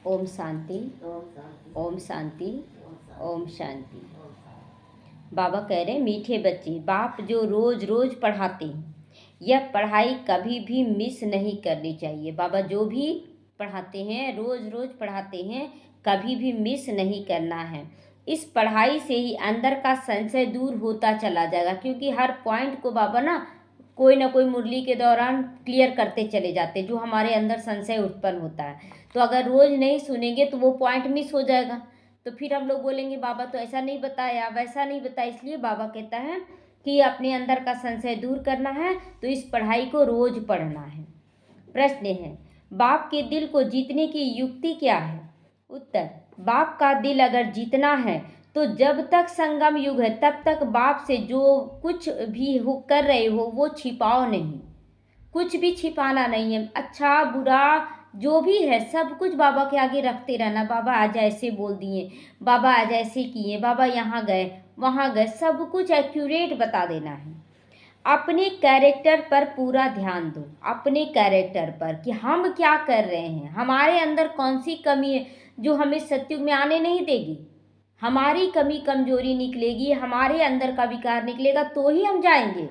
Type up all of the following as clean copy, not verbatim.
ओम शांति, ओम शांति, ओम शांति। बाबा कह रहे हैं मीठे बच्चे, बाप जो रोज़ रोज़ पढ़ाते हैं, यह पढ़ाई कभी भी मिस नहीं करनी चाहिए। बाबा जो भी पढ़ाते हैं, रोज़ रोज़ पढ़ाते हैं, कभी भी मिस नहीं करना है। इस पढ़ाई से ही अंदर का संशय दूर होता चला जाएगा, क्योंकि हर पॉइंट को बाबा ना कोई मुरली के दौरान क्लियर करते चले जाते, जो हमारे अंदर संशय उत्पन्न होता है। तो अगर रोज़ नहीं सुनेंगे तो वो पॉइंट मिस हो जाएगा। तो फिर हम लोग बोलेंगे बाबा तो ऐसा नहीं बताया, वैसा नहीं बताया। इसलिए बाबा कहता है कि अपने अंदर का संशय दूर करना है, तो इस पढ़ाई को रोज़ पढ़ना है। प्रश्न है, बाप के दिल को जीतने की युक्ति क्या है? उत्तर, बाप का दिल अगर जीतना है तो जब तक संगम युग है तब तक बाप से जो कुछ भी हो कर रहे हो वो छिपाओ नहीं, कुछ भी छिपाना नहीं है। अच्छा बुरा जो भी है सब कुछ बाबा के आगे रखते रहना। बाबा आज ऐसे बोल दिए, बाबा आज ऐसे किए, बाबा यहाँ गए वहाँ गए, सब कुछ एक्यूरेट बता देना है। अपने कैरेक्टर पर पूरा ध्यान दो, अपने कैरेक्टर पर कि हम क्या कर रहे हैं, हमारे अंदर कौन सी कमी है जो हमें सत्युग में आने नहीं देगी। हमारी कमी कमजोरी निकलेगी, हमारे अंदर का विकार निकलेगा तो ही हम जाएंगे।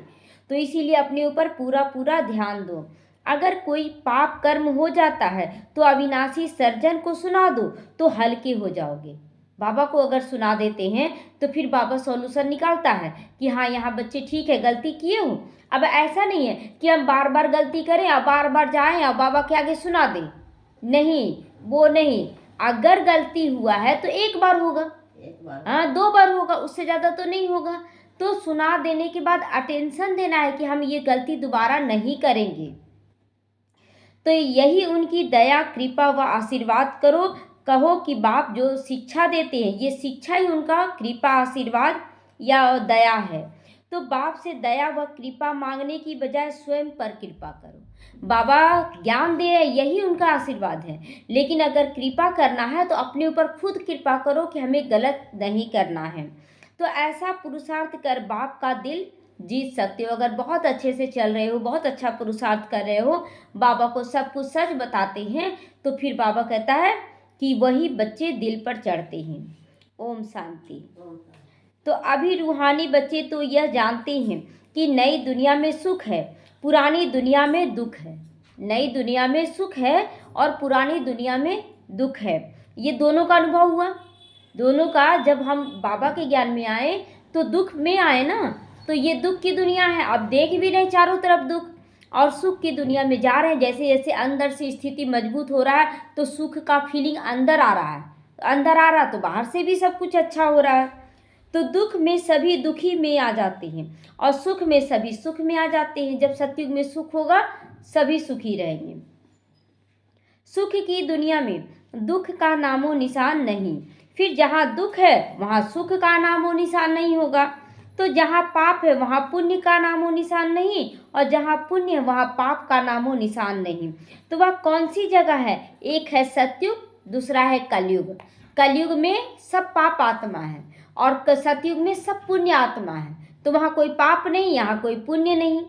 तो इसीलिए अपने ऊपर पूरा पूरा ध्यान दो। अगर कोई पाप कर्म हो जाता है तो अविनाशी सर्जन को सुना दो तो हल्के हो जाओगे। बाबा को अगर सुना देते हैं तो फिर बाबा सॉल्यूशन निकालता है कि हाँ यहाँ बच्चे ठीक है, गलती किए हूँ। अब ऐसा नहीं है कि हम बार बार गलती करें और बार बार जाएं और बाबा के आगे सुना दें, नहीं, वो नहीं। अगर गलती हुआ है तो एक बार होगा, हाँ 2 बार होगा, उससे ज़्यादा तो नहीं होगा। तो सुना देने के बाद अटेंशन देना है कि हम ये गलती दोबारा नहीं करेंगे। तो यही उनकी दया कृपा व आशीर्वाद कहो कि बाप जो शिक्षा देते हैं ये शिक्षा ही उनका कृपा आशीर्वाद या दया है। तो बाप से दया व कृपा मांगने की बजाय स्वयं पर कृपा करो। बाबा ज्ञान दे रहे यही उनका आशीर्वाद है, लेकिन अगर कृपा करना है तो अपने ऊपर खुद कृपा करो कि हमें गलत नहीं करना है। तो ऐसा पुरुषार्थ कर बाप का दिल जीत सकते हो। अगर बहुत अच्छे से चल रहे हो, बहुत अच्छा पुरुषार्थ कर रहे हो, बाबा को सब कुछ सच बताते हैं, तो फिर बाबा कहता है कि वही बच्चे दिल पर चढ़ते हैं। ओम शांति। तो अभी रूहानी बच्चे तो यह जानते हैं कि नई दुनिया में सुख है, पुरानी दुनिया में दुख है। नई दुनिया में सुख है और पुरानी दुनिया में दुख है। ये दोनों का अनुभव हुआ, दोनों का। जब हम बाबा के ज्ञान में आए तो दुख में आए ना, तो ये दुख की दुनिया है। अब देख भी रहे चारों तरफ दुख, और सुख की दुनिया में जा रहे हैं। जैसे जैसे अंदर से स्थिति मजबूत हो रहा है तो सुख का फीलिंग अंदर आ रहा है, अंदर आ रहा तो बाहर से भी सब कुछ अच्छा हो रहा है। तो दुख में सभी दुखी में आ जाते हैं और सुख में सभी सुख में आ जाते हैं। जब सतयुग में सुख होगा सभी सुखी रहेंगे। सुख की दुनिया में दुख का नामो निशान नहीं, फिर जहाँ दुख है वहाँ सुख का नामो निशान नहीं होगा। तो जहाँ पाप है वहाँ पुण्य का नामो निशान नहीं, और जहाँ पुण्य है वहाँ पाप का नामो निशान नहीं। तो वह कौन सी जगह है? एक है सतयुग, दूसरा है कलयुग। कलयुग में सब पाप आत्मा है और सतयुग में सब पुण्य आत्मा है। तो वहाँ कोई पाप नहीं, यहाँ कोई पुण्य नहीं।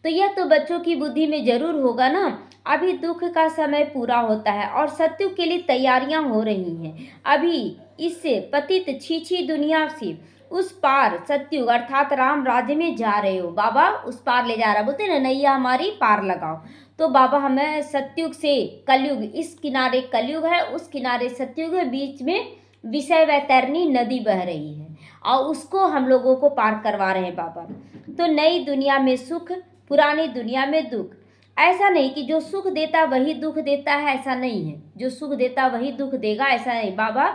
तो यह तो बच्चों की बुद्धि में जरूर होगा ना। अभी दुख का समय पूरा होता है और सतयुग के लिए तैयारियां हो रही हैं। अभी इससे पतित छीछी दुनिया से उस पार सतयुग अर्थात राम राज्य में जा रहे हो। बाबा उस पार ले जा रहा, बोलते ना नैया हमारी पार लगाओ। तो बाबा हमें सतयुग से कलयुग, इस किनारे कलयुग है, उस किनारे सतयुग है, बीच में विषय वैतरणी नदी बह रही है और उसको हम लोगों को पार करवा रहे हैं बाबा। तो नई दुनिया में सुख, पुरानी दुनिया में दुख। ऐसा नहीं कि जो सुख देता वही दुख देता है, ऐसा नहीं है। जो सुख देता वही दुख देगा, ऐसा नहीं। बाबा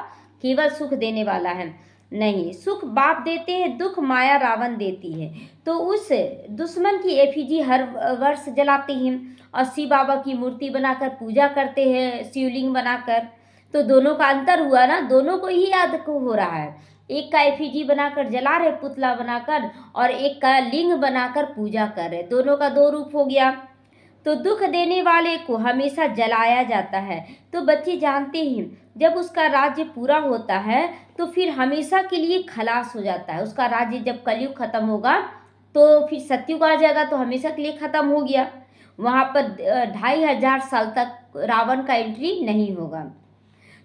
केवल सुख देने वाला है, नहीं। सुख बाप देते हैं, दुख माया रावण देती है। तो उस दुश्मन की एफिजी हर वर्ष जलाते हैं और शिव बाबा की मूर्ति बनाकर पूजा करते हैं, शिवलिंग बनाकर। तो दोनों का अंतर हुआ ना, दोनों को ही याद को हो रहा है। एक का एफिजी बनाकर जला रहे, पुतला बनाकर, और एक का लिंग बनाकर पूजा कर रहे। दोनों का 2 रूप हो गया। तो दुख देने वाले को हमेशा जलाया जाता है। तो बच्चे जानते हैं जब उसका राज्य पूरा होता है तो फिर हमेशा के लिए खलास हो जाता है। उसका राज्य जब कलयुग खत्म होगा तो फिर सतयुग आ जाएगा, तो हमेशा के लिए खत्म हो गया। वहाँ पर 2500 साल तक रावण का एंट्री नहीं होगा।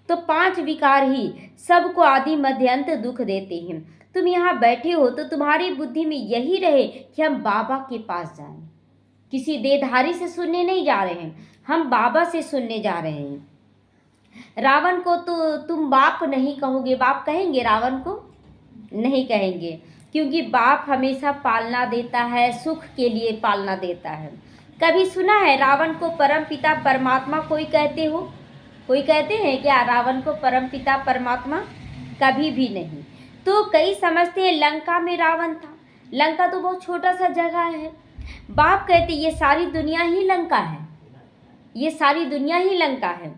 तो 5 विकार ही सबको आदि मध्य अंत दुख देते हैं। तुम यहाँ बैठे हो तो तुम्हारी बुद्धि में यही रहे कि हम बाबा के पास जाएं। किसी देहधारी से सुनने नहीं जा रहे हैं, हम बाबा से सुनने जा रहे हैं। रावण को तो तुम बाप नहीं कहोगे, बाप कहेंगे रावण को? नहीं कहेंगे, क्योंकि बाप हमेशा पालना देता है, सुख के लिए पालना देता है। कभी सुना है रावण को परम पिता परमात्मा कोई कहते हो? कोई कहते हैं क्या रावण को परम पिता परमात्मा? कभी भी नहीं। तो कई समझते हैं लंका में रावण था। लंका तो बहुत छोटा सा जगह है। बाप कहते ये सारी दुनिया ही लंका है, ये सारी दुनिया ही लंका है।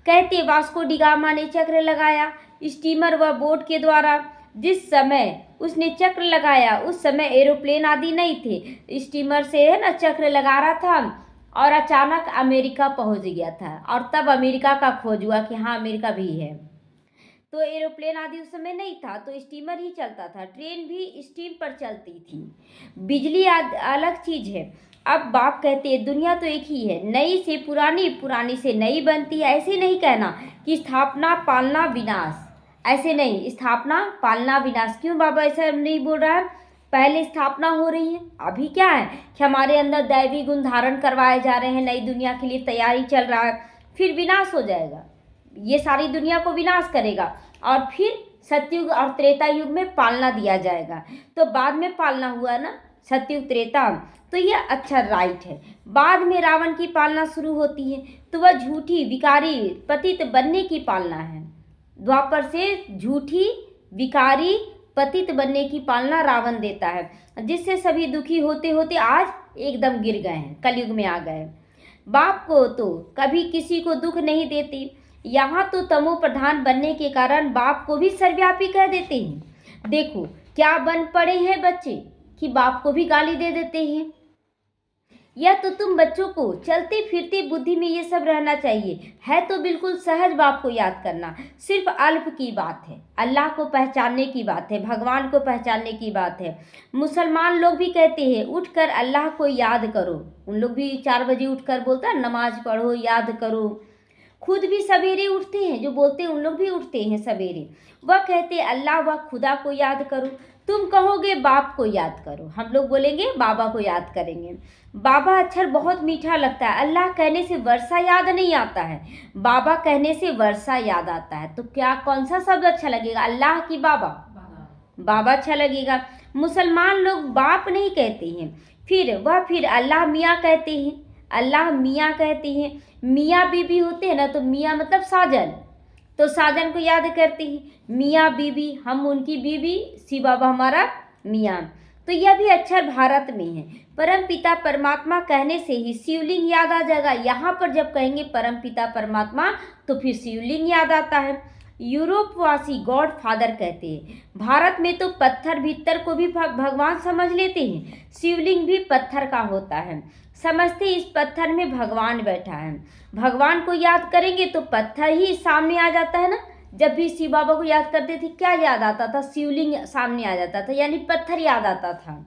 कहते वास्को डी गामा ने चक्र लगाया स्टीमर व बोट के द्वारा। जिस समय उसने चक्र लगाया उस समय एरोप्लेन आदि नहीं थे, स्टीमर से है ना चक्र लगा रहा था और अचानक अमेरिका पहुंच गया था। और तब अमेरिका का खोज हुआ कि हाँ अमेरिका भी है। तो एरोप्लेन आदि उस समय नहीं था, तो स्टीमर ही चलता था, ट्रेन भी स्टीम पर चलती थी। बिजली अलग चीज़ है। अब बाप कहते हैं दुनिया तो एक ही है, नई से पुरानी, पुरानी से नई बनती है। ऐसे नहीं कहना कि स्थापना पालना विनाश, ऐसे नहीं, स्थापना पालना विनाश। क्यों बाबा ऐसा नहीं बोल रहा है? पहले स्थापना हो रही है, अभी क्या है कि हमारे अंदर दैवी गुण धारण करवाए जा रहे हैं, नई दुनिया के लिए तैयारी चल रहा है, फिर विनाश हो जाएगा, ये सारी दुनिया को विनाश करेगा और फिर सतयुग और त्रेता युग में पालना दिया जाएगा। तो बाद में पालना हुआ ना, सतयुग त्रेता, तो ये अच्छा राइट है। बाद में रावण की पालना शुरू होती है, तो वह झूठी विकारी पतित बनने की पालना है। द्वापर से झूठी विकारी पतित बनने की पालना रावण देता है, जिससे सभी दुखी होते होते आज एकदम गिर गए हैं, कलयुग में आ गए। बाप को तो कभी किसी को दुख नहीं देते। यहाँ तो तमो प्रधान बनने के कारण बाप को भी सर्वव्यापी कह देते हैं। देखो क्या बन पड़े हैं बच्चे कि बाप को भी गाली दे देते हैं। या तो तुम बच्चों को चलते फिरते बुद्धि में ये सब रहना चाहिए। है तो बिल्कुल सहज बाप को याद करना, सिर्फ अल्प की बात है, अल्लाह को पहचानने की बात है, भगवान को पहचानने की बात है। मुसलमान लोग भी कहते हैं उठकर अल्लाह को याद करो, उन लोग भी 4 बजे उठकर बोलता है नमाज पढ़ो, याद करो। खुद भी सवेरे उठते हैं, जो बोलते हैं उन लोग भी उठते हैं सवेरे। वह कहते हैं अल्लाह व खुदा को याद करो। तुम कहोगे बाप को याद करो, हम लोग बोलेंगे बाबा को याद करेंगे। बाबा अक्षर बहुत मीठा लगता है, अल्लाह कहने से वर्षा याद नहीं आता है, बाबा कहने से वर्षा याद आता है। तो क्या कौन सा शब्द अच्छा लगेगा, अल्लाह की बाबा? बाबा अच्छा लगेगा। मुसलमान लोग बाप नहीं कहते हैं, फिर अल्लाह मियाँ कहते हैं, अल्लाह मियाँ कहते हैं। मियाँ बीबी होते हैं ना, तो मियाँ मतलब साजन, तो साजन को याद करते हैं। मियाँ बीबी, हम उनकी बीबी, शिव बाबा हमारा मियाँ। तो यह भी अक्षर भारत में है। परम पिता परमात्मा कहने से ही शिवलिंग याद आ जाएगा। यहाँ पर जब कहेंगे परम पिता परमात्मा तो फिर शिवलिंग याद आता है। यूरोपवासी गॉड फादर कहते हैं। भारत में तो पत्थर भीतर को भी भगवान समझ लेते हैं। शिवलिंग भी पत्थर का होता है, समझते इस पत्थर में भगवान बैठा है। भगवान को याद करेंगे तो पत्थर ही सामने आ जाता है ना। जब भी शिव बाबा को याद करते थे क्या याद आता था? शिवलिंग सामने आ जाता था, यानी पत्थर याद आता था।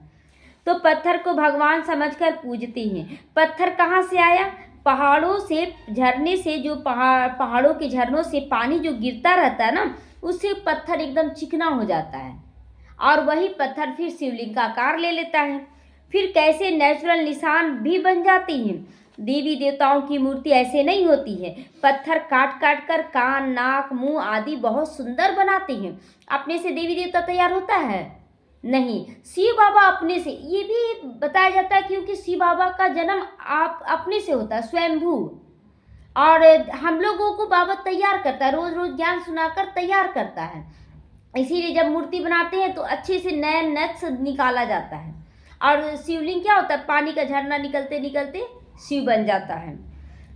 तो पत्थर को भगवान समझकर पूजते हैं। पत्थर कहाँ से आया? पहाड़ों से, झरने से, जो पहाड़ों के झरनों से पानी जो गिरता रहता है ना, उससे पत्थर एकदम चिकना हो जाता है और वही पत्थर फिर शिवलिंग का आकार ले लेता है। फिर कैसे नेचुरल निशान भी बन जाती हैं। देवी देवताओं की मूर्ति ऐसे नहीं होती है, पत्थर काट काट कर कान, नाक, मुंह आदि बहुत सुंदर बनाते हैं। अपने से देवी देवता तैयार होता है? नहीं, शिव बाबा अपने से, ये भी बताया जाता है क्योंकि शिव बाबा का जन्म आप अपने से होता है, स्वयंभू। और हम लोगों को बाबा तैयार करता है, रोज रोज ज्ञान सुनाकर तैयार करता है। इसीलिए जब मूर्ति बनाते हैं तो अच्छे से नया नक्श निकाला जाता है। और शिवलिंग क्या होता है? पानी का झरना निकलते निकलते शिव बन जाता है।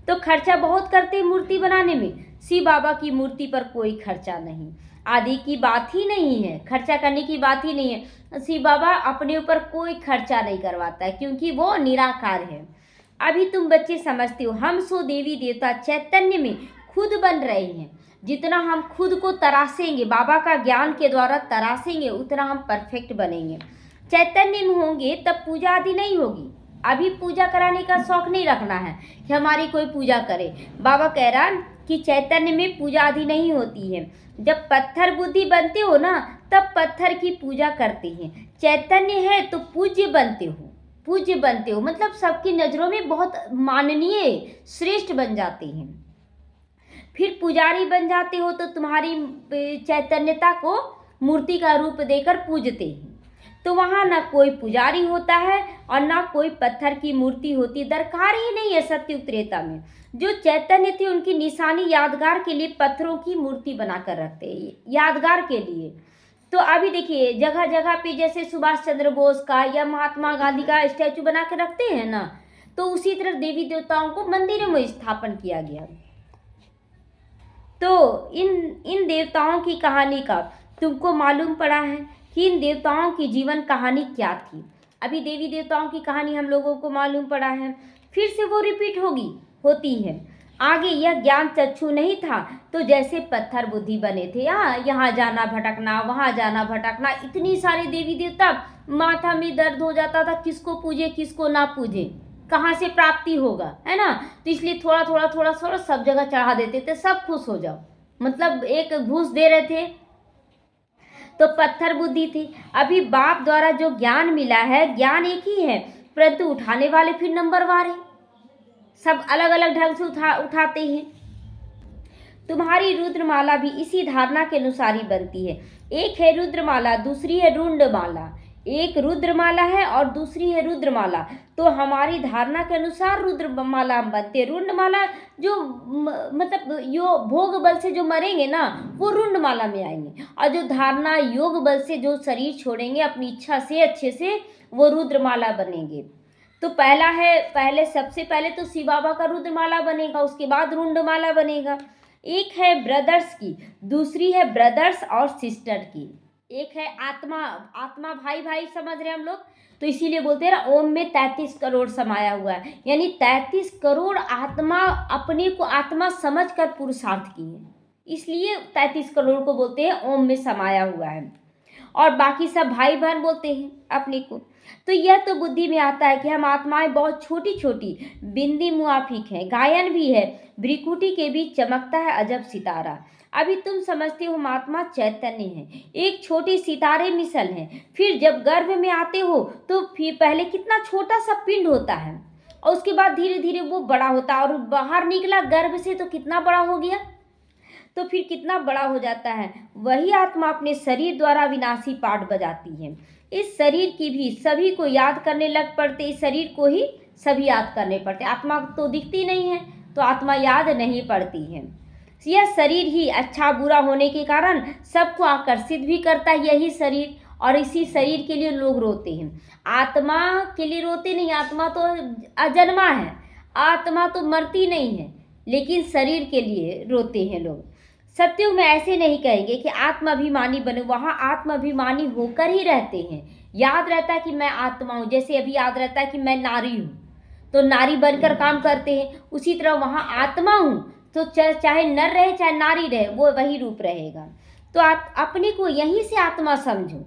तो खर्चा बहुत करते हैं मूर्ति बनाने में। शिव बाबा की मूर्ति पर कोई खर्चा नहीं, आदि की बात ही नहीं है, खर्चा करने की बात ही नहीं है। शिव बाबा अपने ऊपर कोई खर्चा नहीं करवाता है क्योंकि वो निराकार है। अभी तुम बच्चे समझते हो हम सो देवी देवता चैतन्य में खुद बन रहे हैं। जितना हम खुद को तरासेंगे, बाबा का ज्ञान के द्वारा तरासेंगे, उतना हम परफेक्ट बनेंगे। चैतन्य में होंगे तब पूजा आदि नहीं होगी, अभी पूजा कराने का शौक नहीं रखना है कि हमारी कोई पूजा करे। बाबा कह रहा कि चैतन्य में पूजा आदि नहीं होती है। जब पत्थर बुद्धि बनते हो ना, तब पत्थर की पूजा करते हैं। चैतन्य है तो पूज्य बनते हो, पूज्य बनते हो मतलब सबकी नज़रों में बहुत माननीय श्रेष्ठ बन जाते हैं। फिर पुजारी बन जाते हो तो तुम्हारी चैतन्यता को मूर्ति का रूप देकर पूजते हैं। तो वहाँ ना कोई पुजारी होता है और ना कोई पत्थर की मूर्ति होती, दरकार ही नहीं है सत्युग त्रेता में। जो चैतन्य थे उनकी निशानी यादगार के लिए पत्थरों की मूर्ति बनाकर रखते हैं, यादगार के लिए। तो अभी देखिए जगह जगह पे जैसे सुभाष चंद्र बोस का या महात्मा गांधी का स्टैचू बना के रखते हैं ना, तो उसी तरह देवी देवताओं को मंदिरों में स्थापन किया गया। तो इन देवताओं की कहानी का तुमको मालूम पड़ा है कि इन देवताओं की जीवन कहानी क्या थी। अभी देवी देवताओं की कहानी हम लोगों को मालूम पड़ा है, फिर से वो रिपीट होती है। आगे यह ज्ञान चक्षु नहीं था तो जैसे पत्थर बुद्धि बने थे, यहाँ जाना भटकना, वहाँ जाना भटकना, इतनी सारी देवी देवता, माथा में दर्द हो जाता था किसको पूजे किसको ना पूजे, कहाँ से प्राप्ति होगा, है ना। तो इसलिए थोड़ा थोड़ा सब जगह चढ़ा देते थे, सब खुश हो जाओ, मतलब एक घूस दे रहे थे। तो पत्थर बुद्धि थी। अभी बाप द्वारा जो ज्ञान मिला है, ज्ञान एक ही है, परंतु उठाने वाले फिर नंबरवार हैं, सब अलग अलग ढंग से उठाते हैं। तुम्हारी रुद्रमाला भी इसी धारणा के अनुसार ही बनती है। एक है रुद्रमाला, दूसरी है रुंडमाला। एक रुद्रमाला है और दूसरी है रुद्रमाला। तो हमारी धारणा के अनुसार रुद्रमाला बनते, रुंडमाला जो मतलब यो भोग बल से जो मरेंगे ना वो रुंडमाला में आएंगे, और जो धारणा योग बल से जो शरीर छोड़ेंगे अपनी इच्छा से अच्छे से, वो रुद्रमाला बनेंगे। तो सबसे पहले तो शिव बाबा का रुद्रमाला बनेगा, उसके बाद रुंडमाला बनेगा। एक है ब्रदर्स की, दूसरी है ब्रदर्स और सिस्टर की। एक है आत्मा भाई भाई समझ रहे हैं हम लोग, तो इसीलिए बोलते हैं ना ओम में 33 करोड़ समाया हुआ है, यानी 33 करोड़ आत्मा अपने को आत्मा समझ कर पुरुषार्थ की है, इसलिए 33 करोड़ को बोलते हैं ओम में समाया हुआ है। और बाकी सब भाई बहन बोलते हैं अपने को। तो यह तो बुद्धि में आता है कि हम आत्माएं बहुत छोटी छोटी बिंदी मुआफिक हैं, गायन भी है, भ्रिकुटी के बीच चमकता है अजब सितारा। अभी तुम समझते हो महात्मा चैतन्य है, एक छोटी सितारे मिसल है। फिर जब गर्भ में आते हो तो फिर पहले कितना छोटा सा पिंड होता है और उसके बाद धीरे धीरे वो बड़ा होता है, और बाहर निकला गर्भ से तो कितना बड़ा हो गया, तो फिर कितना बड़ा हो जाता है। वही आत्मा अपने शरीर द्वारा विनाशी पाठ बजाती है। इस शरीर की भी सभी को याद करने लग पड़ते, इस शरीर को ही सभी याद करने पड़ते। आत्मा तो दिखती नहीं है तो आत्मा याद नहीं पड़ती है। यह शरीर ही अच्छा बुरा होने के कारण सबको आकर्षित भी करता है, यही शरीर, और इसी शरीर के लिए लोग रोते हैं। आत्मा के लिए रोते नहीं, आत्मा तो अजन्मा है, आत्मा तो मरती नहीं है, लेकिन शरीर के लिए रोते हैं लोग। सत्युग में ऐसे नहीं कहेंगे कि आत्माभिमानी बने, वहाँ आत्माभिमानी होकर ही रहते हैं। याद रहता है कि मैं आत्मा हूँ, जैसे अभी याद रहता है कि मैं नारी हूँ तो नारी बनकर काम करते हैं, उसी तरह वहाँ आत्मा हूँ तो चाहे नर रहे चाहे नारी रहे वो वही रूप रहेगा। तो अपने को यहीं से आत्मा समझो।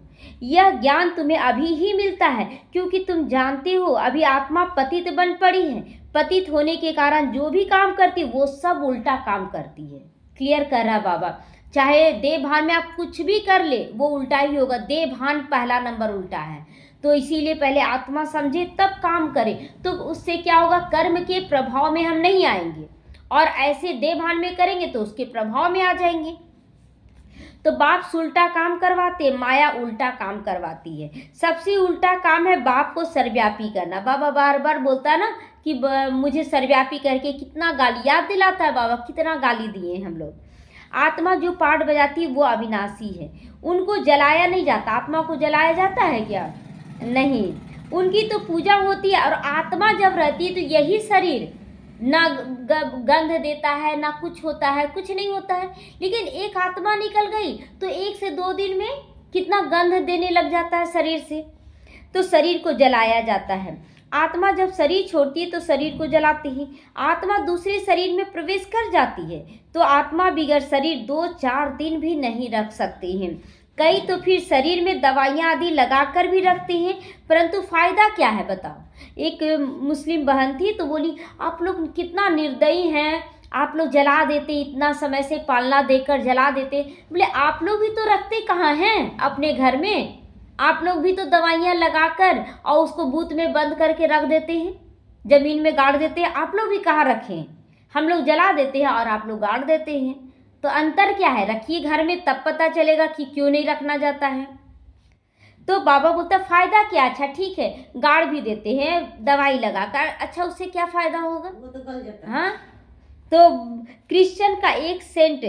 यह ज्ञान तुम्हें अभी ही मिलता है क्योंकि तुम जानते हो अभी आत्मा पतित बन पड़ी है। पतित होने के कारण जो भी काम करती वो सब उल्टा काम करती है। क्लियर कर रहा बाबा, चाहे देह भान में आप कुछ भी कर ले वो उल्टा ही होगा। देह भान पहला नंबर उल्टा है, तो इसीलिए पहले आत्मा समझे तब काम करें, तो उससे क्या होगा, कर्म के प्रभाव में हम नहीं आएंगे, और ऐसे देह भान में करेंगे तो उसके प्रभाव में आ जाएंगे। तो बाप उल्टा काम करवाते, माया उल्टा काम करवाती है। सबसे उल्टा काम है बाप को सर्वव्यापी करना। बाबा बार बार बोलता है ना कि मुझे सर्वव्यापी करके कितना गाली याद दिलाता है बाबा, कितना गाली दिए हम लोग। आत्मा जो पाठ बजाती है वो अविनाशी है, उनको जलाया नहीं जाता। आत्मा को जलाया जाता है क्या? नहीं, उनकी तो पूजा होती है। और आत्मा जब रहती है तो यही शरीर ना गंध देता है ना कुछ होता है, कुछ नहीं होता है। लेकिन एक आत्मा निकल गई तो 1 से 2 दिन में कितना गंध देने लग जाता है शरीर से, तो शरीर को जलाया जाता है। आत्मा जब शरीर छोड़ती है तो शरीर को जलाती है। आत्मा दूसरे शरीर में प्रवेश कर जाती है तो आत्मा बिगड़ शरीर 2-4 दिन भी नहीं रख सकती है। कई तो फिर शरीर में दवाइयाँ आदि लगा कर भी रखते हैं, परंतु फ़ायदा क्या है बताओ। एक मुस्लिम बहन थी तो बोली, आप लोग कितना निर्दयी हैं, आप लोग जला देते, इतना समय से पालना देकर जला देते। बोले आप लोग भी तो रखते कहाँ हैं अपने घर में, आप लोग भी तो दवाइयाँ लगाकर और उसको बूथ में बंद करके रख देते हैं, ज़मीन में गाड़ देते हैं। आप लोग भी कहाँ रखें, हम लोग जला देते हैं और आप लोग गाड़ देते हैं। तो अंतर क्या है, रखिए घर में, तब पता चलेगा कि क्यों नहीं रखना जाता है। तो बाबा बोलता फ़ायदा क्या, अच्छा ठीक है गाड़ भी देते हैं दवाई लगाकर, अच्छा उससे क्या फ़ायदा होगा, वो तो गल जाता है। हाँ, तो क्रिश्चियन का एक संत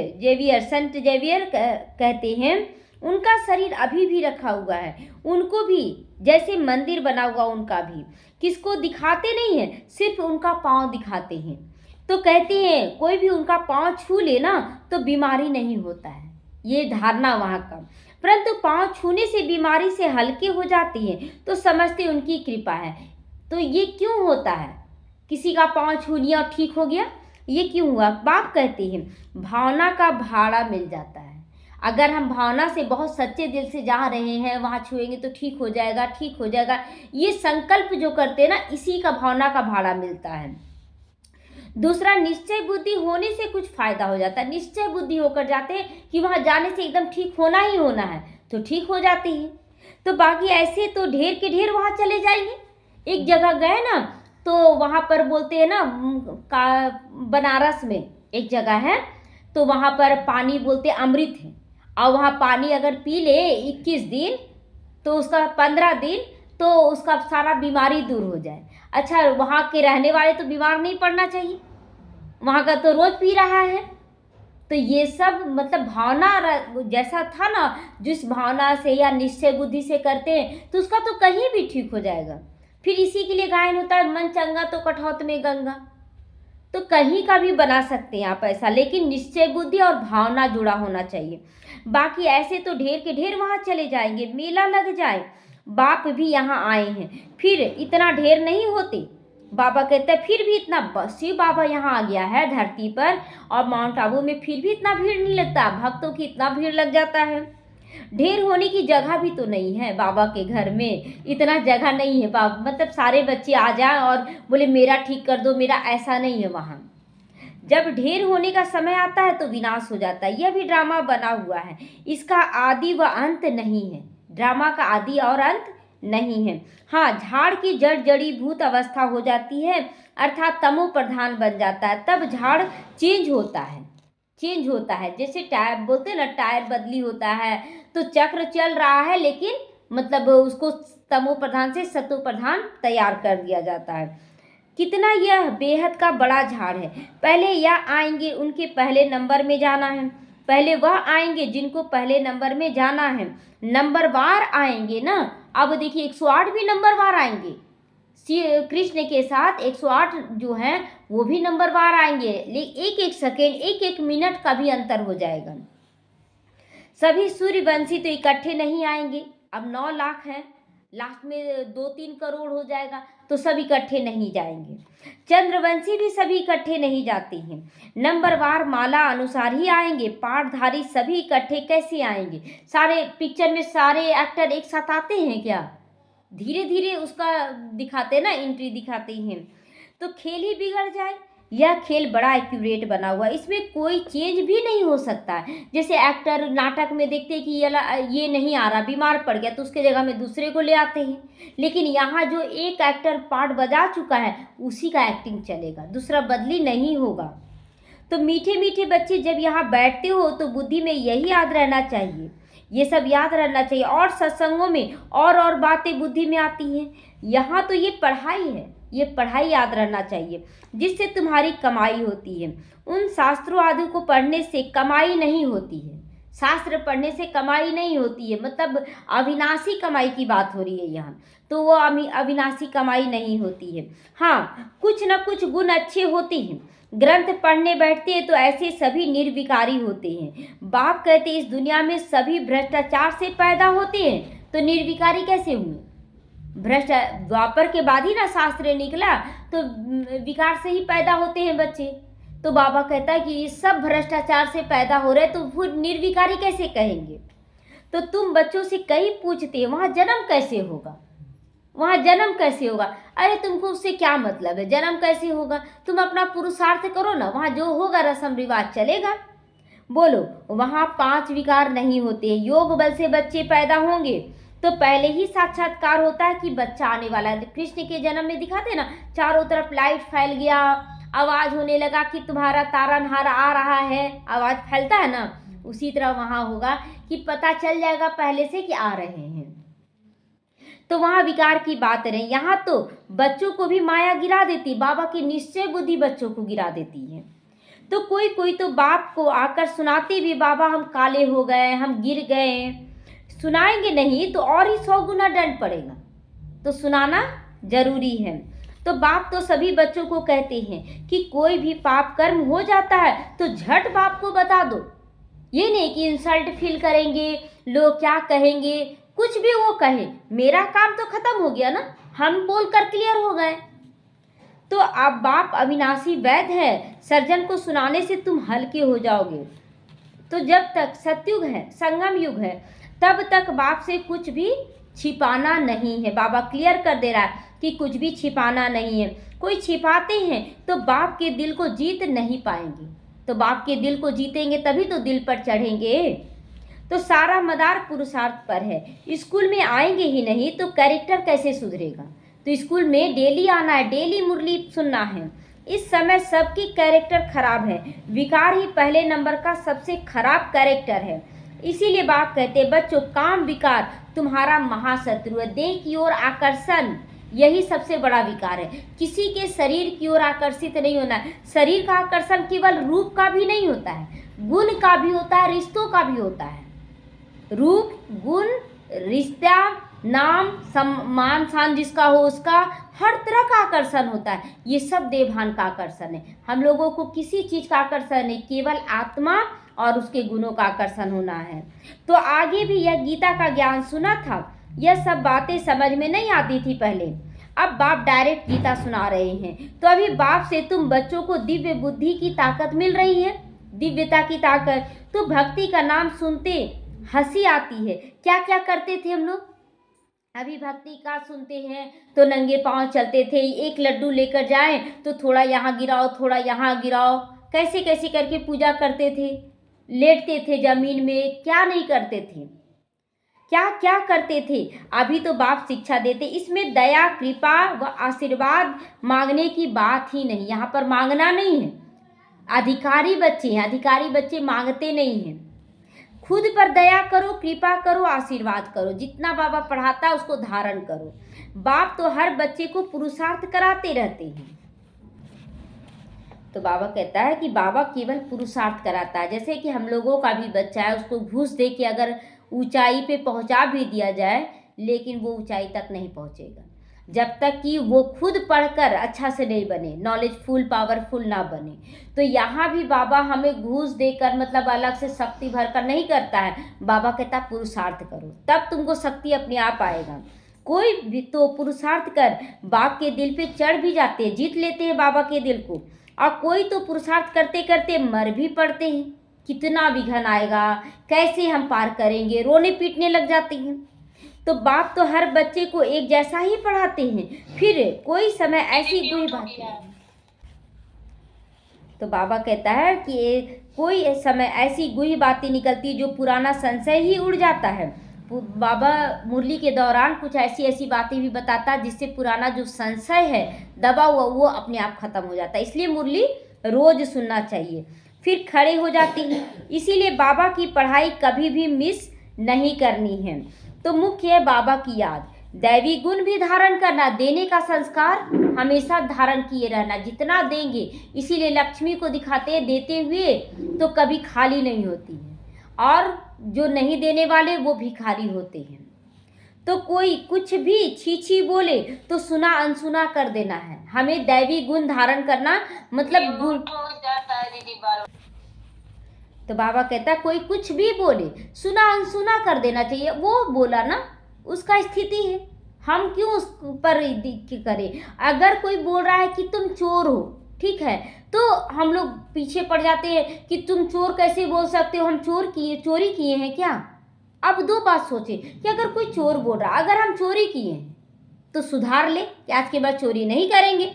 जेवियर कहते हैं, उनका शरीर अभी भी रखा हुआ है, उनको भी जैसे मंदिर बना हुआ, उनका भी किसको दिखाते नहीं है, सिर्फ उनका पाँव दिखाते हैं। तो कहते हैं कोई भी उनका पाँव छू ले ना तो बीमारी नहीं होता है, ये धारणा वहाँ का। परंतु पाँव छूने से बीमारी से हल्के हो जाती है, तो समझते उनकी कृपा है। तो ये क्यों होता है, किसी का पाँव छू लिया और ठीक हो गया, ये क्यों हुआ। बाप कहते हैं भावना का भाड़ा मिल जाता है। अगर हम भावना से बहुत सच्चे दिल से जा रहे हैं, वहाँ छुएंगे तो ठीक हो जाएगा, ठीक हो जाएगा, ये संकल्प जो करते हैं ना, इसी का भावना का भाड़ा मिलता है। दूसरा, निश्चय बुद्धि होने से कुछ फायदा हो जाता है। निश्चय बुद्धि होकर जाते हैं कि वहाँ जाने से एकदम ठीक होना ही होना है, तो ठीक हो जाते हैं। तो बाकी ऐसे तो ढेर के ढेर वहाँ चले जाएंगे। एक जगह गए ना, तो वहाँ पर बोलते हैं ना, बनारस में एक जगह है, तो वहाँ पर पानी बोलते अमृत है, और वहाँ पानी अगर पी ले 21 दिन तो उसका 15 दिन तो उसका सारा बीमारी दूर हो जाए। अच्छा, वहाँ के रहने वाले तो बीमार नहीं पड़ना चाहिए, वहाँ का तो रोज पी रहा है। तो ये सब मतलब भावना जैसा था ना, जिस भावना से या निश्चय बुद्धि से करते हैं तो उसका तो कहीं भी ठीक हो जाएगा। फिर इसी के लिए गायन होता है, मन चंगा तो कठौत में गंगा। तो कहीं का भी बना सकते हैं आप ऐसा, लेकिन निश्चय बुद्धि और भावना जुड़ा होना चाहिए। बाकी ऐसे तो ढेर के ढेर वहाँ चले जाएंगे, मेला लग जाए, बाप भी यहाँ आए हैं, फिर इतना ढेर नहीं होते। बाबा कहते हैं फिर भी इतना, शिव बाबा यहाँ आ गया है धरती पर और माउंट आबू में, फिर भी इतना भीड़ नहीं लगता, भक्तों की इतना भीड़ लग जाता है। ढेर होने की जगह भी तो नहीं है बाबा के घर में, इतना जगह नहीं है बाबा, मतलब सारे बच्चे आ जाए और बोले मेरा ठीक कर दो मेरा, ऐसा नहीं है वहाँ। जब ढेर होने का समय आता है तो विनाश हो जाता है। यह भी ड्रामा बना हुआ है, इसका आदि व अंत नहीं है, ड्रामा का आदि और अंत नहीं है। हाँ, झाड़ की जड़ जड़ीभूत अवस्था हो जाती है, अर्थात तमो प्रधान बन जाता है, तब झाड़ चेंज होता है, चेंज होता है। जैसे टायर बोलते हैं ना, टायर बदली होता है, तो चक्र चल रहा है लेकिन मतलब उसको तमो प्रधान से सतो प्रधान तैयार कर दिया जाता है। कितना यह बेहद का बड़ा झाड़ है। पहले यह आएंगे, उनके पहले नंबर में जाना है, पहले वह आएंगे जिनको पहले नंबर में जाना है, नंबरवार आएंगे ना। अब देखिए 108 भी नंबरवार आएंगे, कृष्ण के साथ 108 जो हैं वो भी नंबरवार आएंगे, लेकिन एक एक सेकेंड एक एक मिनट का भी अंतर हो जाएगा। सभी सूर्यवंशी तो इकट्ठे नहीं आएंगे, अब 9 लाख हैं, लास्ट में 2-3 करोड़ हो जाएगा, तो सब इकट्ठे नहीं जाएंगे। चंद्रवंशी भी सभी इकट्ठे नहीं जाते हैं, नंबरवार माला अनुसार ही आएंगे। पाठधारी सभी इकट्ठे कैसे आएंगे, सारे पिक्चर में सारे एक्टर एक साथ आते हैं क्या, धीरे धीरे उसका दिखाते ना, एंट्री दिखाते हैं, तो खेल ही बिगड़ जाए। यह खेल बड़ा एक्यूरेट बना हुआ है, इसमें कोई चेंज भी नहीं हो सकता है। जैसे एक्टर नाटक में देखते हैं कि ये नहीं आ रहा, बीमार पड़ गया, तो उसके जगह में दूसरे को ले आते हैं, लेकिन यहाँ जो एक एक्टर पार्ट बजा चुका है उसी का एक्टिंग चलेगा, दूसरा बदली नहीं होगा। तो मीठे मीठे बच्चे जब यहाँ बैठते हो तो बुद्धि में यही याद रहना चाहिए, ये सब याद रहना चाहिए। और सत्संगों में और बातें बुद्धि में आती हैं, यहाँ तो ये पढ़ाई है, ये पढ़ाई याद रहना चाहिए, जिससे तुम्हारी कमाई होती है। उन शास्त्रों आदि को पढ़ने से कमाई नहीं होती है, शास्त्र पढ़ने से कमाई नहीं होती है, मतलब अविनाशी कमाई की बात हो रही है यहाँ, तो वो अविनाशी कमाई नहीं होती है। हाँ, कुछ न कुछ गुण अच्छे होते हैं, ग्रंथ पढ़ने बैठते हैं तो ऐसे सभी निर्विकारी होते हैं। बाप कहते इस दुनिया में सभी भ्रष्टाचार से पैदा होते हैं, तो निर्विकारी कैसे हुए, द्वापर के बाद ही ना शास्त्र निकला, तो विकार से ही पैदा होते हैं बच्चे। तो बाबा कहता है कि ये सब भ्रष्टाचार से पैदा हो रहे, तो फिर निर्विकारी कैसे कहेंगे। तो तुम बच्चों से कई पूछते वहाँ जन्म कैसे होगा, वहाँ जन्म कैसे होगा। अरे तुमको उससे क्या मतलब है, जन्म कैसे होगा, तुम अपना पुरुषार्थ करो ना, वहाँ जो होगा रस्म रिवाज चलेगा। बोलो, वहाँ 5 विकार नहीं होते। योग बल से बच्चे पैदा होंगे तो पहले ही साक्षात्कार होता है कि बच्चा आने वाला है। कृष्ण के जन्म में दिखाते ना, चारों तरफ लाइट फैल गया, आवाज होने लगा कि तुम्हारा तारनहार आ रहा है, आवाज फैलता है ना, उसी तरह वहाँ होगा कि पता चल जाएगा पहले से कि आ रहे हैं। तो वहाँ विकार की बात नहीं। यहाँ तो बच्चों को भी माया गिरा देती, बाबा की निश्चय बुद्धि बच्चों को गिरा देती है। तो कोई कोई तो बाप को आकर सुनाते भी, बाबा हम काले हो गए, हम गिर गए। सुनाएंगे नहीं तो और ही 100 गुना दंड पड़ेगा, तो सुनाना जरूरी है। तो बाप तो सभी बच्चों को कहते हैं कि कोई भी पाप कर्म हो जाता है तो झट बाप को बता दो। ये नहीं कि इंसल्ट फील करेंगे, लोग क्या कहेंगे, कुछ भी वो कहे, मेरा काम तो खत्म हो गया ना, हम बोलकर क्लियर हो गए। तो अब बाप अविनाशी वैद है, सर्जन को सुनाने से तुम हल्के हो जाओगे। तो जब तक सतयुग है, संगम युग है, तब तक बाप से कुछ भी छिपाना नहीं है। बाबा क्लियर कर दे रहा है कि कुछ भी छिपाना नहीं है। कोई छिपाते हैं तो बाप के दिल को जीत नहीं पाएंगे। तो बाप के दिल को जीतेंगे तभी तो दिल पर चढ़ेंगे। तो सारा मदार पुरुषार्थ पर है। स्कूल में आएंगे ही नहीं तो कैरेक्टर कैसे सुधरेगा। तो स्कूल में डेली आना है, डेली मुरली सुनना है। इस समय सबकी कैरेक्टर खराब है, विकार ही पहले नंबर का सबसे खराब कैरेक्टर है। इसीलिए बाप कहते हैं बच्चों, काम विकार तुम्हारा महाशत्रु है। देह की ओर आकर्षण यही सबसे बड़ा विकार है। किसी के शरीर की ओर आकर्षित नहीं होना है। शरीर का आकर्षण केवल रूप का भी नहीं होता है, गुण का भी होता है, रिश्तों का भी होता है। रूप, गुण, रिश्ता, नाम, सम्मान, शान जिसका हो उसका, हर तरह का आकर्षण होता है। ये सब देवभान का आकर्षण है। हम लोगों को किसी चीज का आकर्षण नहीं, केवल आत्मा और उसके गुणों का आकर्षण होना है। तो आगे भी यह गीता का ज्ञान सुना था, यह सब बातें समझ में नहीं आती थी पहले। अब बाप डायरेक्ट गीता सुना रहे हैं। तो अभी बाप से तुम बच्चों को दिव्य बुद्धि की ताकत मिल रही है, दिव्यता की ताकत। तो भक्ति का नाम सुनते हंसी आती है। क्या क्या करते थे हम लोग, अभी भक्ति का सुनते हैं तो नंगे पांव चलते थे। एक लड्डू लेकर जाएं तो थोड़ा यहाँ गिराओ, थोड़ा यहाँ गिराओ, कैसे कैसे करके पूजा करते थे। लेटते थे जमीन में, क्या नहीं करते थे, क्या क्या करते थे। अभी तो बाप शिक्षा देते। इसमें दया, कृपा व आशीर्वाद मांगने की बात ही नहीं। यहाँ पर मांगना नहीं है। अधिकारी बच्चे हैं, अधिकारी बच्चे मांगते नहीं हैं। खुद पर दया करो, कृपा करो, आशीर्वाद करो। जितना बाबा पढ़ाता है उसको धारण करो। बाप तो हर बच्चे को पुरुषार्थ कराते रहते हैं। तो बाबा कहता है कि बाबा केवल पुरुषार्थ कराता है। जैसे कि हम लोगों का भी बच्चा है, उसको घूस दे के अगर ऊंचाई पे पहुंचा भी दिया जाए, लेकिन वो ऊंचाई तक नहीं पहुंचेगा जब तक कि वो खुद पढ़कर अच्छा से नहीं बने, नॉलेजफुल, पावरफुल ना बने। तो यहाँ भी बाबा हमें घूस देकर, मतलब अलग से शक्ति भरकर नहीं करता है। बाबा कहता पुरुषार्थ करो, तब तुमको शक्ति अपने आप आएगा। कोई भी तो पुरुषार्थ कर बाप के दिल पे चढ़ भी जाते हैं, जीत लेते हैं बाबा के दिल को। और कोई तो पुरुषार्थ करते करते मर भी पड़ते हैं। कितना विघन आएगा, कैसे हम पार करेंगे, रोने पीटने लग जाते हैं। तो बाप तो हर बच्चे को एक जैसा ही पढ़ाते हैं। फिर कोई समय ऐसी कोई बात नहीं। तो बाबा कहता है कि कोई समय ऐसी गुही बातें निकलती जो पुराना संशय ही उड़ जाता है। बाबा मुरली के दौरान कुछ ऐसी ऐसी बातें भी बताता जिससे पुराना जो संशय है दबा हुआ वो अपने आप खत्म हो जाता है। इसलिए मुरली रोज सुनना चाहिए। फिर खड़े हो जाती हैं। इसीलिए बाबा की पढ़ाई कभी भी मिस नहीं करनी है। तो मुख्य है बाबा की याद, दैवी गुण भी धारण करना, देने का संस्कार हमेशा धारण किए रहना, जितना देंगे। इसीलिए लक्ष्मी को दिखाते हैं देते हुए तो कभी खाली नहीं होती है, और जो नहीं देने वाले वो भिखारी होते हैं। तो कोई कुछ भी छी बोले तो सुना अनसुना कर देना है। हमें दैवी गुण धारण करना मतलब गुण। तो बाबा कहता कोई कुछ भी बोले सुना अनसुना कर देना चाहिए। वो बोला ना, उसका स्थिति है, हम क्यों उस पर करें। अगर कोई बोल रहा है कि तुम चोर हो, ठीक है, तो हम लोग पीछे पड़ जाते हैं कि तुम चोर कैसे बोल सकते हो, हम चोरी किए हैं क्या। अब दो बात सोचें कि अगर कोई चोर बोल रहा, अगर हम चोरी किए तो सुधार ले कि आज के बाद चोरी नहीं करेंगे,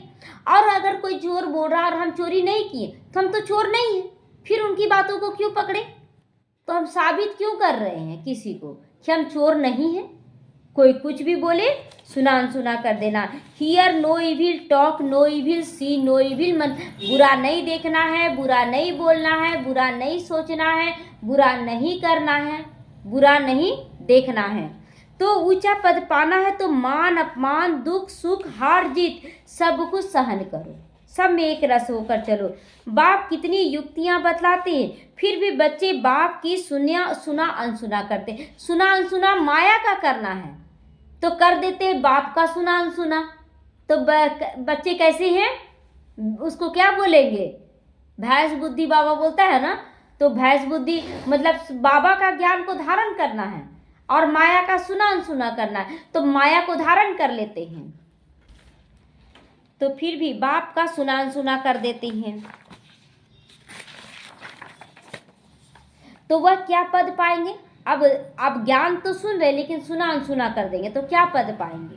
और अगर कोई चोर बोल रहा और हम चोरी नहीं किए तो हम तो चोर नहीं हैं, फिर उनकी बातों को क्यों पकड़े? तो हम साबित क्यों कर रहे हैं किसी को कि हम चोर नहीं हैं? कोई कुछ भी बोले सुना अनसुना कर देना। Hear no evil, talk no evil, see no evil, मन बुरा नहीं देखना है, बुरा नहीं बोलना है, बुरा नहीं सोचना है, बुरा नहीं करना है, बुरा नहीं देखना है। तो ऊंचा पद पाना है तो मान अपमान दुख सुख हार जीत सब कुछ सहन करो, सब में एक रस होकर चलो। बाप कितनी युक्तियां बतलाते हैं, फिर भी बच्चे बाप की सुना अनसुना करते। सुना अनसुना माया का करना है तो कर देते बाप का सुना अनसुना। तो बच्चे कैसे हैं, उसको क्या बोलेंगे? भैंस बुद्धि बाबा बोलता है ना, तो भैंस बुद्धि मतलब बाबा का ज्ञान को धारण करना है और माया का सुना अनसुना करना है, तो माया को धारण कर लेते हैं तो फिर भी बाप का सुना अनसुना कर देते हैं। तो वह क्या पद पाएंगे? अब ज्ञान तो सुन रहे लेकिन सुना अनसुना कर देंगे तो क्या पद पाएंगे?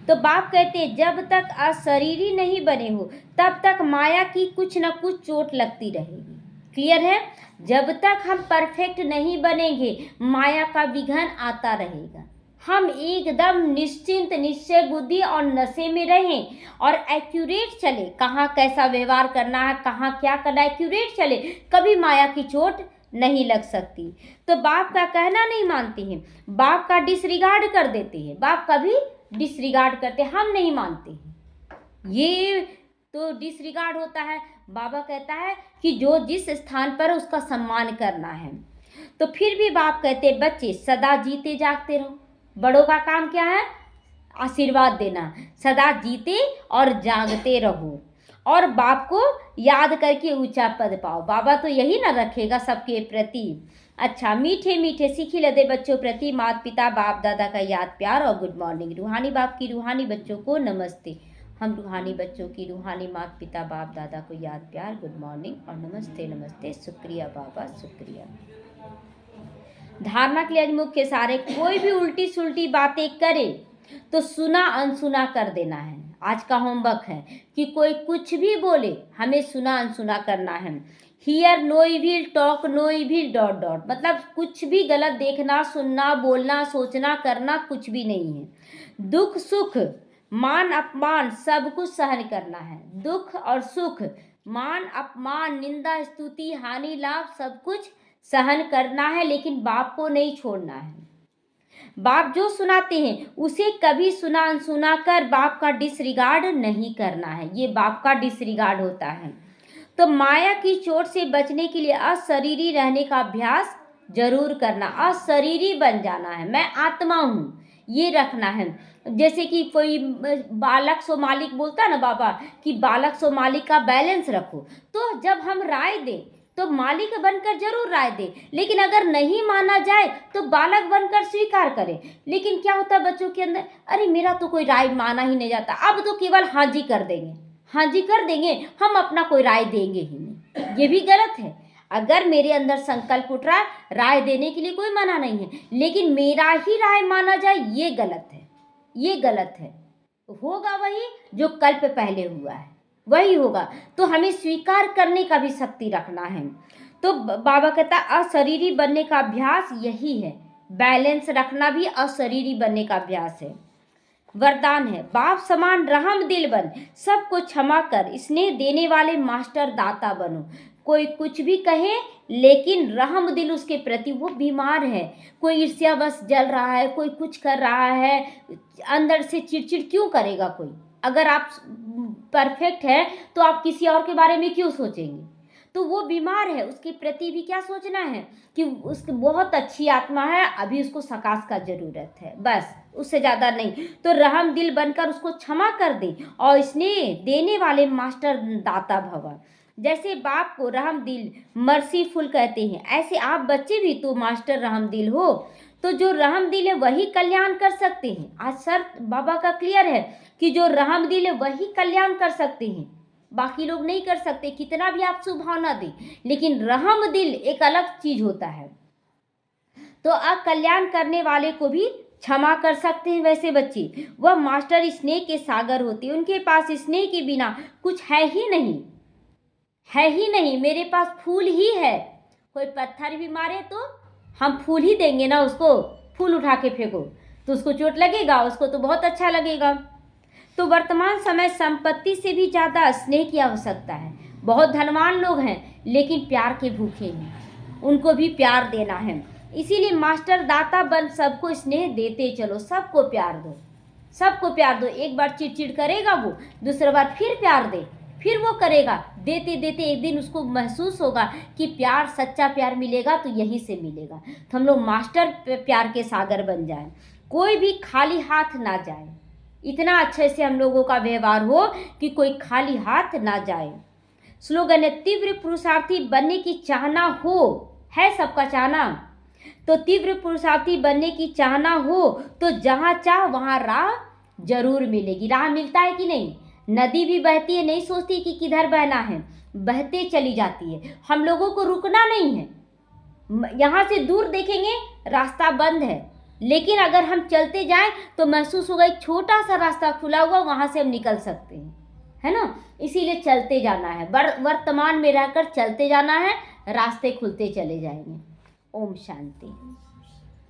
तो बाप कहते हैं जब तक अशरीरी नहीं बने हो तब तक माया की कुछ न कुछ चोट लगती रहेगी। क्लियर है? जब तक हम परफेक्ट नहीं बनेंगे माया का विघन आता रहेगा। हम एकदम निश्चिंत निश्चय बुद्धि और नशे में रहें और एक्यूरेट चले, कहाँ कैसा व्यवहार करना है, कहाँ क्या करना है, एक्यूरेट चले, कभी माया की चोट नहीं लग सकती। तो बाप का कहना नहीं मानते हैं, बाप का डिसरिगार्ड कर देते हैं, बाप कभी डिसरिगार्ड करते, हम नहीं मानते हैं, ये तो डिसरिगार्ड होता है। बाबा कहता है कि जो जिस स्थान पर उसका सम्मान करना है। तो फिर भी बाप कहते हैं बच्चे सदा जीते जागते रहो। बड़ों का काम क्या है? आशीर्वाद देना। सदा जीते और जागते रहो और बाप को याद करके ऊंचा पद पाओ। बाबा तो यही ना रखेगा सबके प्रति। अच्छा, मीठे मीठे सीखी लदे बच्चों प्रति माता पिता बाप दादा का याद प्यार और गुड मॉर्निंग। रूहानी बाप की रूहानी बच्चों को नमस्ते। हम रूहानी बच्चों की रूहानी माता पिता बाप दादा को याद प्यार गुड मॉर्निंग और नमस्ते नमस्ते। शुक्रिया बाबा, शुक्रिया। धारणा के लिए आज मुख्य सारे, कोई भी उल्टी सुल्टी बातें करे तो सुना अनसुना कर देना है। आज का होमवर्क है कि कोई कुछ भी बोले हमें सुना अनसुना करना है। Hear no evil, talk no evil, dot dot, मतलब कुछ भी गलत देखना, सुनना, बोलना, सोचना, करना कुछ भी नहीं है। दुख सुख मान अपमान सब कुछ सहन करना है। दुख और सुख, मान अपमान, निंदा स्तुति, हानि लाभ सब कुछ सहन करना है, लेकिन बाप को नहीं छोड़ना है। बाप जो सुनाते हैं उसे कभी सुना अनसुना कर बाप का डिसरिगार्ड नहीं करना है, ये बाप का डिसरिगार्ड होता है। तो माया की चोट से बचने के लिए अशरीरी रहने का अभ्यास जरूर करना, अशरीरी बन जाना है। मैं आत्मा हूँ ये रखना है। जैसे कि कोई बालक सो मालिक बोलता है ना बाबा कि बालक सो मालिक का बैलेंस रखो, तो जब हम राय दें तो मालिक बनकर जरूर राय दे, लेकिन अगर नहीं माना जाए तो बालक बनकर स्वीकार करे। लेकिन क्या होता है बच्चों के अंदर, अरे मेरा तो कोई राय माना ही नहीं जाता, अब तो केवल हाँ जी कर देंगे, हाँ जी कर देंगे, हम अपना कोई राय देंगे ही नहीं। ये भी गलत है। अगर मेरे अंदर संकल्प उठ रहा है, राय देने के लिए कोई मना नहीं है, लेकिन मेरा ही राय माना जाए ये गलत है, ये गलत है। होगा वही जो कल्प पहले हुआ है वही होगा। तो हमें स्वीकार करने का भी शक्ति रखना है। तो बाबा कहता अशरीरी बनने का अभ्यास यही है, बैलेंस रखना भी अशरीरी बनने का अभ्यास है। वरदान है बाप समान रहम दिल बन, सबको क्षमा कर स्नेह देने वाले मास्टर दाता बनो। कोई कुछ भी कहे लेकिन रहम दिल उसके प्रति, वो बीमार है, कोई ईर्ष्या बस जल रहा है, कोई कुछ कर रहा है, अंदर से चिड़चिड़ क्यों करेगा कोई? अगर आप परफेक्ट है तो आप किसी और के बारे में क्यों सोचेंगे? तो वो बीमार है, उसके प्रति भी क्या सोचना है कि उसकी बहुत अच्छी आत्मा है, अभी उसको सकाश का जरूरत है, बस उससे ज़्यादा नहीं। तो रहम दिल बनकर उसको क्षमा कर दे और स्नेह देने वाले मास्टर दाता भव। जैसे बाप को रहम दिल मर्सीफुल कहते हैं, ऐसे आप बच्चे भी तो मास्टर रहम दिल हो। तो जो रहम दिल है वही कल्याण कर सकते हैं। आज शर्त बाबा का क्लियर है कि जो रहम दिल है वही कल्याण कर सकते हैं, बाकी लोग नहीं कर सकते, कितना भी आप सुभावना दें, लेकिन रहम दिल एक अलग चीज होता है। तो अकल्याण करने वाले को भी क्षमा कर सकते हैं। वैसे बच्चे, वह मास्टर स्नेह के सागर होते हैं, उनके पास स्नेह के बिना कुछ है ही नहीं, है ही नहीं। मेरे पास फूल ही है, कोई पत्थर भी मारे तो हम फूल ही देंगे ना उसको। फूल उठा के फेंको तो उसको चोट लगेगा, उसको तो बहुत अच्छा लगेगा। तो वर्तमान समय संपत्ति से भी ज़्यादा स्नेह की आवश्यकता है। बहुत धनवान लोग हैं लेकिन प्यार के भूखे हैं, उनको भी प्यार देना है। इसीलिए मास्टर दाता बन सबको स्नेह देते चलो, सबको प्यार दो, सबको प्यार दो। एक बार चिड़चिड़ करेगा वो, दूसरी बार फिर प्यार दे, फिर वो करेगा। देते देते एक दिन उसको महसूस होगा कि प्यार, सच्चा प्यार मिलेगा तो यहीं से मिलेगा। तो हम लोग मास्टर प्यार के सागर बन जाएं, कोई भी खाली हाथ ना जाए। इतना अच्छे से हम लोगों का व्यवहार हो कि कोई खाली हाथ ना जाए। स्लोगन है, तीव्र पुरुषार्थी बनने की चाहना हो, है सबका चाहना, तो तीव्र पुरुषार्थी बनने की चाहना हो तो जहाँ चाह वहाँ राह जरूर मिलेगी। राह मिलता है कि नहीं? नदी भी बहती है, नहीं सोचती कि किधर बहना है, बहते चली जाती है। हम लोगों को रुकना नहीं है। यहाँ से दूर देखेंगे रास्ता बंद है, लेकिन अगर हम चलते जाएं तो महसूस होगा एक छोटा सा रास्ता खुला हुआ, वहाँ से हम निकल सकते हैं, है ना। इसीलिए चलते जाना है, वर्तमान में रहकर चलते जाना है, रास्ते खुलते चले जाएंगे। ओम शांति।